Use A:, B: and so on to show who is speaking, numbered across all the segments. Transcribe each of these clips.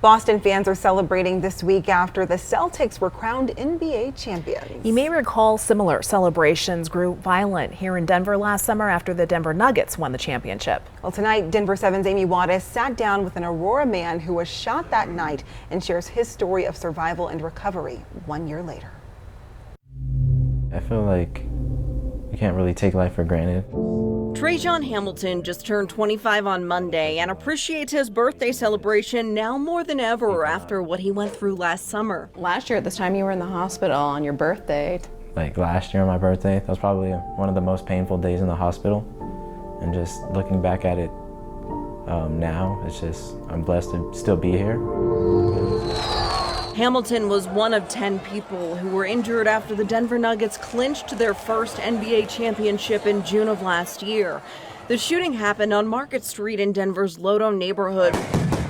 A: Boston fans are celebrating this week after the Celtics were crowned NBA champions.
B: You may recall similar celebrations grew violent here in Denver last summer after the Denver Nuggets won the championship.
A: Well, tonight, Denver 7's Amy Wattis sat down with an Aurora man who was shot that night and shares his story of survival and recovery 1 year later.
C: I feel like you can't really take life for granted.
D: Trajan Hamilton just turned 25 on Monday and appreciates his birthday celebration now more than ever after what he went through last summer.
E: Last year at this time you were in the hospital on your birthday.
C: Like last year on my birthday, that was probably one of the most painful days in the hospital. And just looking back at it now, it's just, I'm blessed to still be here.
D: Hamilton was one of 10 people who were injured after the Denver Nuggets clinched their first NBA championship in June of last year. The shooting happened on Market Street in Denver's Lodo neighborhood,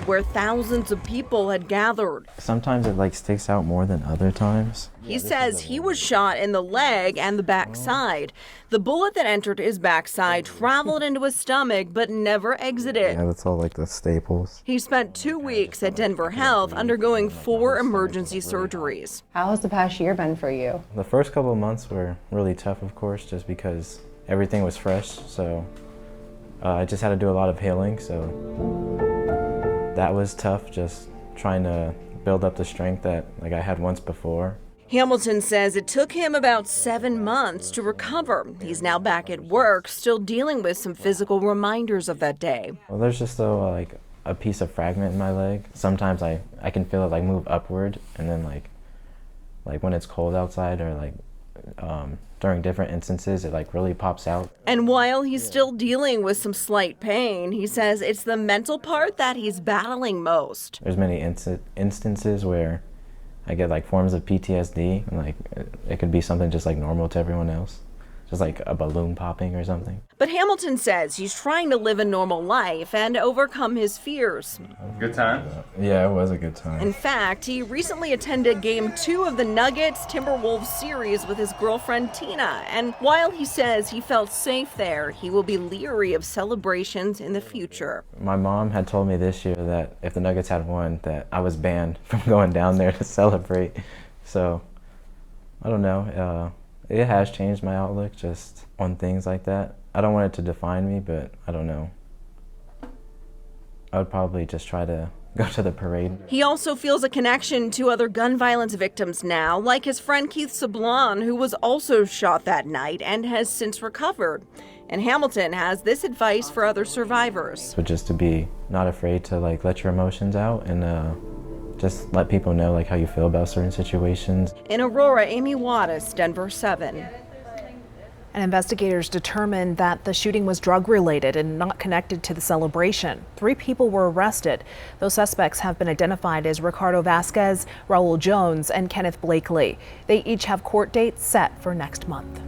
D: where thousands of people had gathered.
C: Sometimes it sticks out more than other times.
D: He says he was shot in the leg and the backside. The bullet that entered his backside traveled into his stomach but never exited.
C: Yeah, that's all like the staples.
D: He spent 2 weeks at Denver Health undergoing 4 emergency surgeries.
E: How has the past year been for you?
C: The first couple of months were really tough, of course, just because everything was fresh. So I just had to do a lot of healing. So that was tough, just trying to build up the strength that I had once before.
D: Hamilton says it took him about 7 months to recover. He's now back at work, still dealing with some physical reminders of that day.
C: Well, there's just a piece of fragment in my leg. Sometimes I can feel it move upward, and then like when it's cold outside or during different instances, it really pops out.
D: And while he's still dealing with some slight pain, he says it's the mental part that he's battling most.
C: There's many instances where I get forms of PTSD, and it could be something just normal to everyone else. Just a balloon popping or something.
D: But Hamilton says he's trying to live a normal life and overcome his fears.
F: Good time?
C: Yeah, it was a good time.
D: In fact, he recently attended Game 2 of the Nuggets-Timberwolves series with his girlfriend Tina. And while he says he felt safe there, he will be leery of celebrations in the future.
C: My mom had told me this year that if the Nuggets had won, that I was banned from going down there to celebrate. So, I don't know. It has changed my outlook just on things like that. I don't want it to define me, but I don't know. I would probably just try to go to the parade.
D: He also feels a connection to other gun violence victims now, like his friend Keith Sablon, who was also shot that night and has since recovered. And Hamilton has this advice for other survivors.
C: So just to be not afraid to let your emotions out and just let people know how you feel about certain situations.
D: In Aurora, Amy Wattis, Denver 7.
B: And investigators determined that the shooting was drug-related and not connected to the celebration. 3 people were arrested. Those suspects have been identified as Ricardo Vasquez, Raul Jones, and Kenneth Blakely. They each have court dates set for next month.